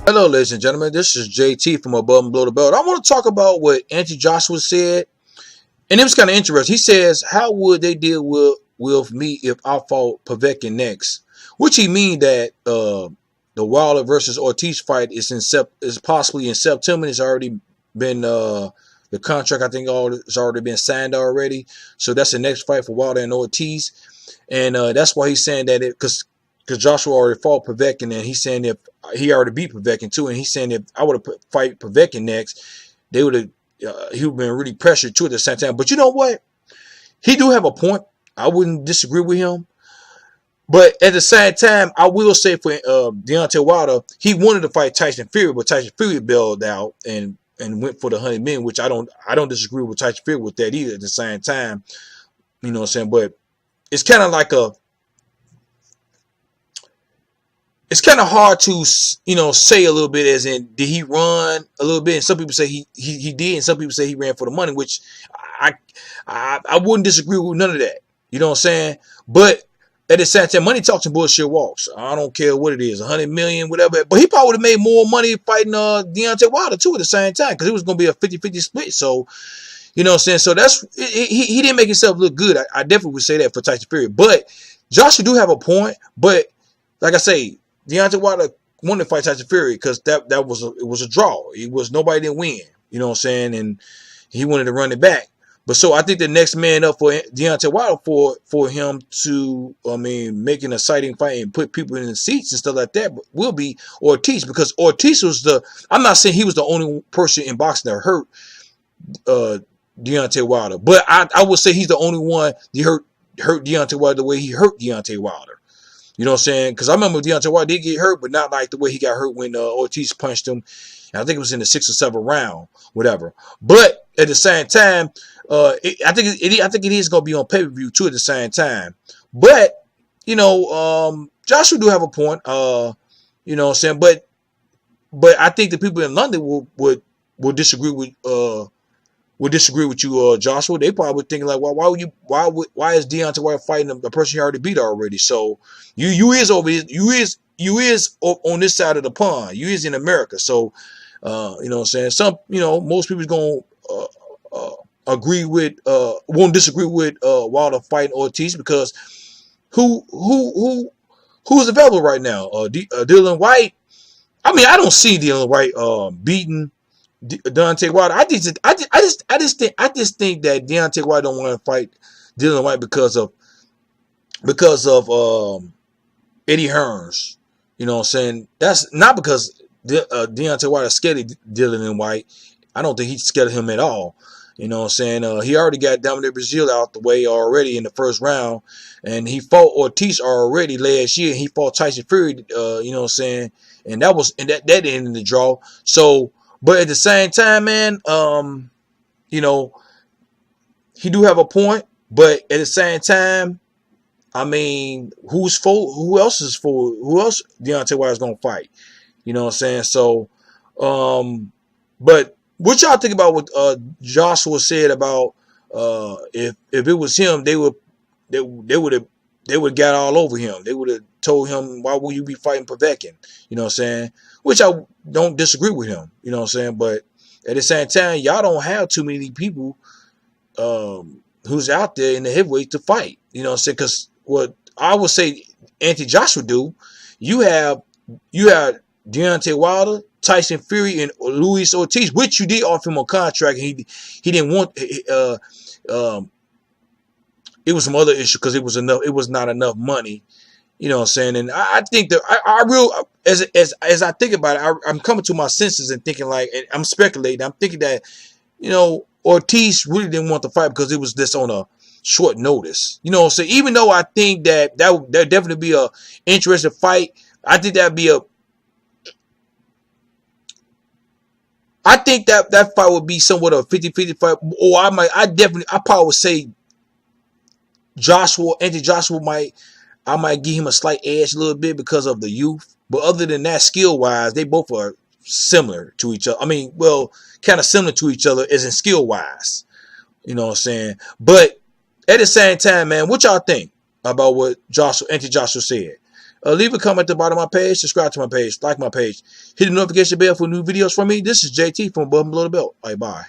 Hello, ladies and gentlemen. This is JT from Above and Below the Belt. I want to talk about what Auntie Joshua said, and it was kind of interesting. He says, "How would they deal with me if I fought Povetkin next?" Which he mean that the Wilder versus Ortiz fight is possibly in September. It's already been the contract. I think all it's already been signed already. So that's the next fight for Wilder and Ortiz, and that's why he's saying that because Joshua already fought Povetkin, and he's saying if he already beat Povetkin too, and he's saying if I would have fight Povetkin next, they would have he would have been really pressured too at the same time. But you know what? He do have a point. I wouldn't disagree with him. But at the same time, I will say for Deontay Wilder, he wanted to fight Tyson Fury, but Tyson Fury bailed out and went for the 100 million, which I don't disagree with Tyson Fury with that either. At the same time, you know what I'm saying. But it's kind of like it's kind of hard to say a little bit as in did he run a little bit, and some people say he did, and some people say he ran for the money, which I I wouldn't disagree with none of that. You know what I'm saying? But at the same time, money talks and bullshit walks. I don't care what it is, 100 million, whatever. But he probably would have made more money fighting Deontay Wilder too at the same time because it was going to be a 50-50 split. So you know what I'm saying? So that's he didn't make himself look good. I definitely would say that for Tyson Fury. But Joshua do have a point. But like I say, Deontay Wilder wanted to fight Tyson Fury because it was a draw. It was nobody didn't win. You know what I'm saying? And he wanted to run it back. But so I think the next man up for Deontay Wilder for him to make an exciting fight and put people in the seats and stuff like that will be Ortiz, because Ortiz was I'm not saying he was the only person in boxing that hurt Deontay Wilder, but I would say he's the only one that hurt Deontay Wilder the way he hurt Deontay Wilder. You know what I'm saying? Because I remember Deontay Wilder did get hurt, but not like the way he got hurt when Ortiz punched him. And I think it was in the 6th or 7th round, whatever. But at the same time, I think it is going to be on pay-per-view too at the same time. But Joshua do have a point. You know what I'm saying? But I think the people in London would disagree with you, Joshua. They probably would think like, well, why is Deontay Wilder fighting the person he already beat already? So you is on this side of the pond. You is in America. So you know what I'm saying? Most people's gonna won't disagree with Wilder fighting Ortiz because who's available right now? Dylan White. I mean, I don't see Dylan White beating Deontay Wilder. I just think that Deontay Wilder don't want to fight Dylan White because of Eddie Hearns. You know what I'm saying? That's not because Deontay Wilder is scared of Dylan White. I don't think he's scared of him at all. You know what I'm saying? He already got Dominic Brazil out the way already in the first round, and he fought Ortiz already last year. He fought Tyson Fury. You know what I'm saying? And that ended the draw. So. But at the same time, man, he do have a point. But at the same time, I mean, who else Deontay Wilder's gonna fight? You know what I'm saying? So, but what y'all think about what Joshua said about if it was him, they would have got all over him. They would have told him, why will you be fighting Povetkin? You know what I'm saying? Which I don't disagree with him. You know what I'm saying? But at the same time, y'all don't have too many people who's out there in the heavyweight to fight. You know what I'm saying? Because what I would say Anthony Joshua do, you have Deontay Wilder, Tyson Fury, and Luis Ortiz, which you did offer him a contract. And he didn't want it was some other issue because it was not enough money. You know what I'm saying? And I think that as I think about it, I'm coming to my senses and thinking like, and I'm speculating. I'm thinking that, Ortiz really didn't want to fight because it was just on a short notice. You know what I'm saying? Even though I think that definitely be a interesting fight, I think that fight would be somewhat of a 50-50 fight. Or I probably would say Anthony Joshua I might give him a slight edge a little bit because of the youth. But other than that, skill-wise, they both are similar to each other. I mean, well, kind of similar to each other as in skill-wise. You know what I'm saying? But at the same time, man, what y'all think about what Anthony Joshua said? Leave a comment at the bottom of my page. Subscribe to my page. Like my page. Hit the notification bell for new videos from me. This is JT from Above and Below the Belt. All right, bye.